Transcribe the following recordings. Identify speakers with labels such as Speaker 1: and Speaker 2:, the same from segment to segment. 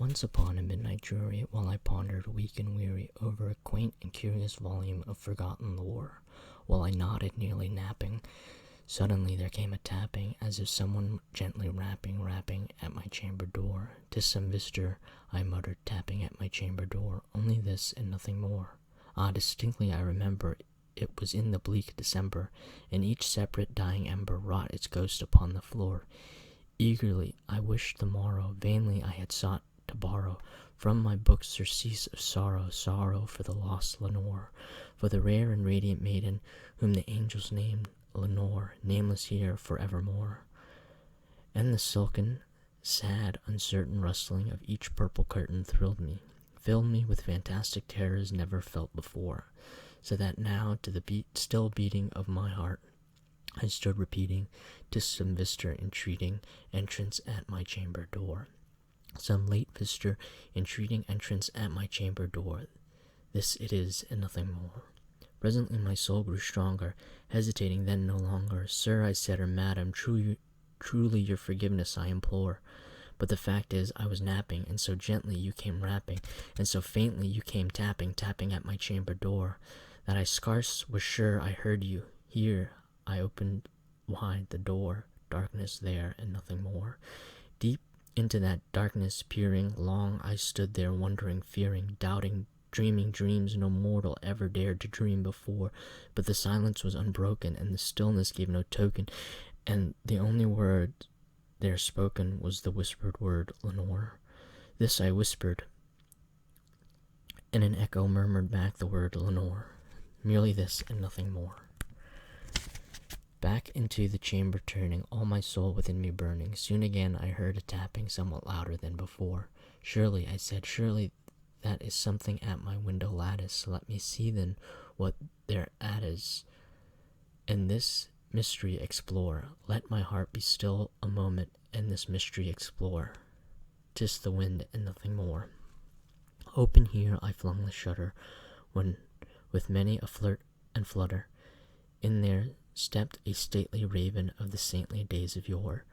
Speaker 1: Once upon a midnight jury, while I pondered weak and weary over a quaint and curious volume of forgotten lore, while I nodded, nearly napping, suddenly there came a tapping, as if someone gently rapping at my chamber door. "'Tis some visitor," I muttered, tapping at my chamber door, "only this and nothing more." Ah, distinctly I remember it was in the bleak December, and each separate dying ember wrought its ghost upon the floor. Eagerly I wished the morrow, vainly I had sought to borrow from my books surcease of sorrow for the lost Lenore, for the rare and radiant maiden whom the angels named Lenore, nameless here forevermore. And the silken, sad, uncertain rustling of each purple curtain thrilled me, filled me with fantastic terrors never felt before, so that now to the still beating of my heart I stood repeating, "'Tis some visitor entreating entrance at my chamber door." Some late visitor entreating entrance at my chamber door. This it is, and nothing more. Presently my soul grew stronger, hesitating then no longer. "Sir," I said, "or madam, truly your forgiveness I implore. But the fact is, I was napping, and so gently you came rapping, and so faintly you came tapping at my chamber door, that I scarce was sure I heard you. Here I opened wide the door, darkness there, and nothing more. Deep into that darkness peering, long I stood there wondering, fearing, doubting, dreaming dreams no mortal ever dared to dream before. But the silence was unbroken, and the stillness gave no token, and the only word there spoken was the whispered word, Lenore. This I whispered, and an echo murmured back the word Lenore. Merely this and nothing more. Back into the chamber turning, all my soul within me burning, soon again I heard a tapping somewhat louder than before. "Surely," I said, "surely that is something at my window lattice. Let me see then what thereat is, and this mystery explore. Let my heart be still a moment, and this mystery explore. 'Tis the wind and nothing more." Open here I flung the shutter, when with many a flirt and flutter, in there stepped a stately raven of the saintly days of yore.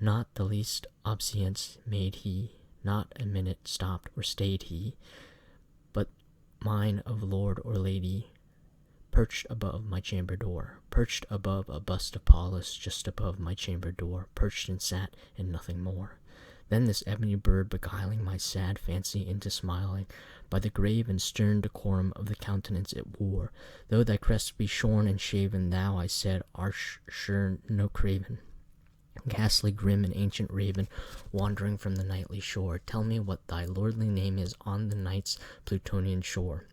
Speaker 1: Not the least obeisance made he, not a minute stopped or stayed he, but mine of lord or lady, perched above my chamber door, perched above a bust of Apollos just above my chamber door, perched and sat, and nothing more. Then this ebony bird beguiling my sad fancy into smiling, by the grave and stern decorum of the countenance it wore. "Though thy crest be shorn and shaven, thou," I said, "art sure no craven, ghastly, grim, and ancient raven, wandering from the nightly shore. Tell me what thy lordly name is on the night's Plutonian shore."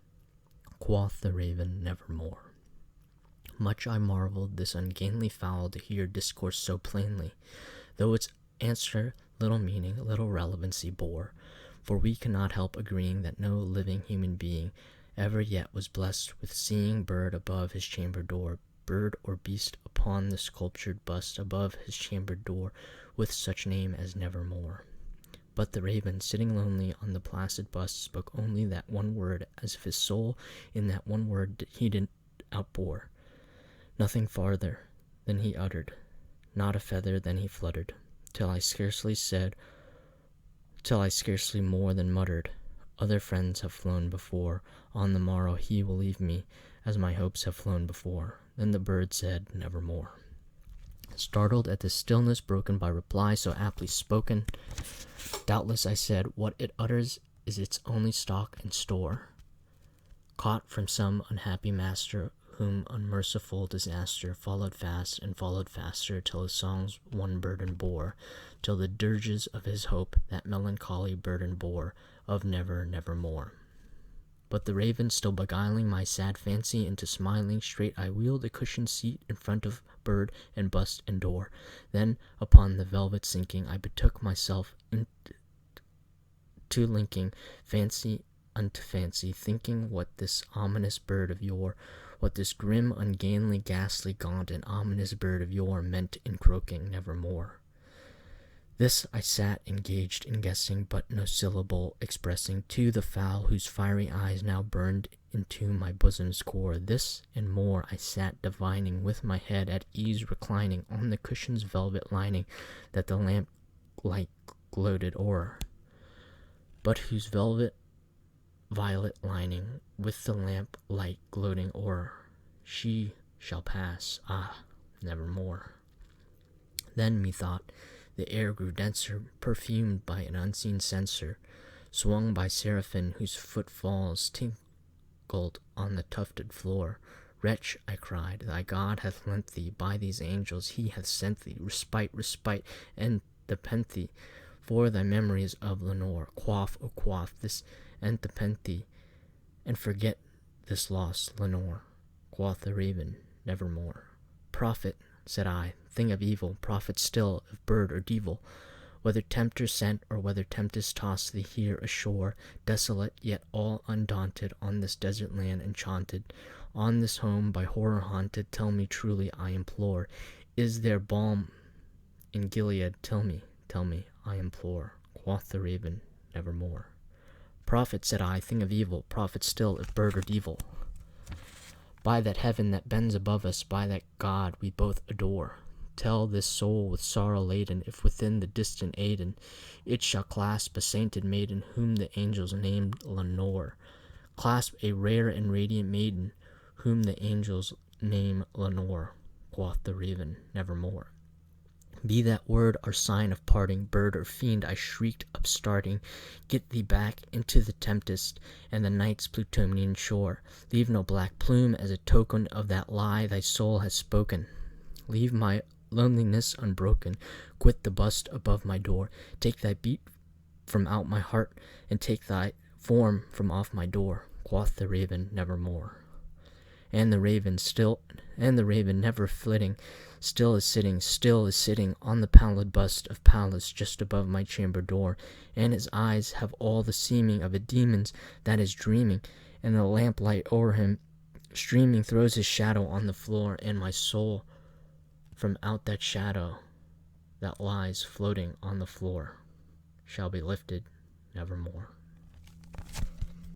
Speaker 1: Quoth the raven, "Nevermore." Much I marveled this ungainly fowl to hear discourse so plainly, though its answer little meaning, little relevancy bore, for we cannot help agreeing that no living human being ever yet was blessed with seeing bird above his chamber door, bird or beast upon the sculptured bust above his chamber door, with such name as Nevermore. But the raven, sitting lonely on the placid bust, spoke only that one word, as if his soul in that one word he did outbore. Nothing farther than he uttered, not a feather than he fluttered, till I scarcely more than muttered, "Other friends have flown before, on the morrow he will leave me, as my hopes have flown before." Then the bird said, "Nevermore." Startled at the stillness broken by reply so aptly spoken, "Doubtless," I said, "what it utters is its only stock and store, caught from some unhappy master, whom unmerciful disaster followed fast and followed faster, till his songs one burden bore, till the dirges of his hope that melancholy burden bore, of never, nevermore." But the raven still beguiling my sad fancy into smiling, straight I wheeled a cushioned seat in front of bird and bust and door. Then, upon the velvet sinking, I betook myself into linking fancy unto fancy, thinking what this ominous bird of yore, what this grim, ungainly, ghastly, gaunt, and ominous bird of yore meant in croaking "Nevermore." This I sat engaged in guessing, but no syllable expressing to the fowl whose fiery eyes now burned into my bosom's core. This and more I sat divining, with my head at ease reclining on the cushion's velvet lining that the lamp light gloated o'er. but whose velvet violet lining, with the lamp light gloating o'er, she shall pass, nevermore. Then, methought, the air grew denser, perfumed by an unseen censer, swung by seraphim whose footfalls tinkled on the tufted floor. Wretch, I cried, thy God hath lent thee, by these angels he hath sent thee, respite, and nepenthe, for thy memories of Lenore. Quaff, oh quaff, this nepenthe, and forget this lost Lenore. Quoth the raven, nevermore. Prophet, said I, thing of evil, prophet still, of bird or devil, whether tempter sent, or whether tempest tossed thee here ashore, desolate, yet all undaunted, on this desert land enchanted, on this home by horror haunted, tell me truly, I implore, is there balm in Gilead? Tell me, I implore. Quoth the raven, nevermore. Prophet, said I, thing of evil, prophet still, if bird or devil, by that heaven that bends above us, by that God we both adore, tell this soul with sorrow laden, if within the distant Aidenn it shall clasp a sainted maiden, whom the angels named Lenore. Clasp a rare and radiant maiden, whom the angels name Lenore. Quoth the raven, nevermore. Be that word our sign of parting, bird or fiend, I shrieked, upstarting. Get thee back into the tempest and the night's Plutonian shore. Leave no black plume as a token of that lie thy soul has spoken. Leave my loneliness unbroken. Quit the bust above my door. Take thy beat from out my heart, and take thy form from off my door. Quoth the raven, nevermore. And the raven never flitting, still is sitting on the pallid bust of Pallas just above my chamber door, and his eyes have all the seeming of a demon's that is dreaming, and the lamplight o'er him streaming throws his shadow on the floor, and my soul from out that shadow that lies floating on the floor shall be lifted nevermore.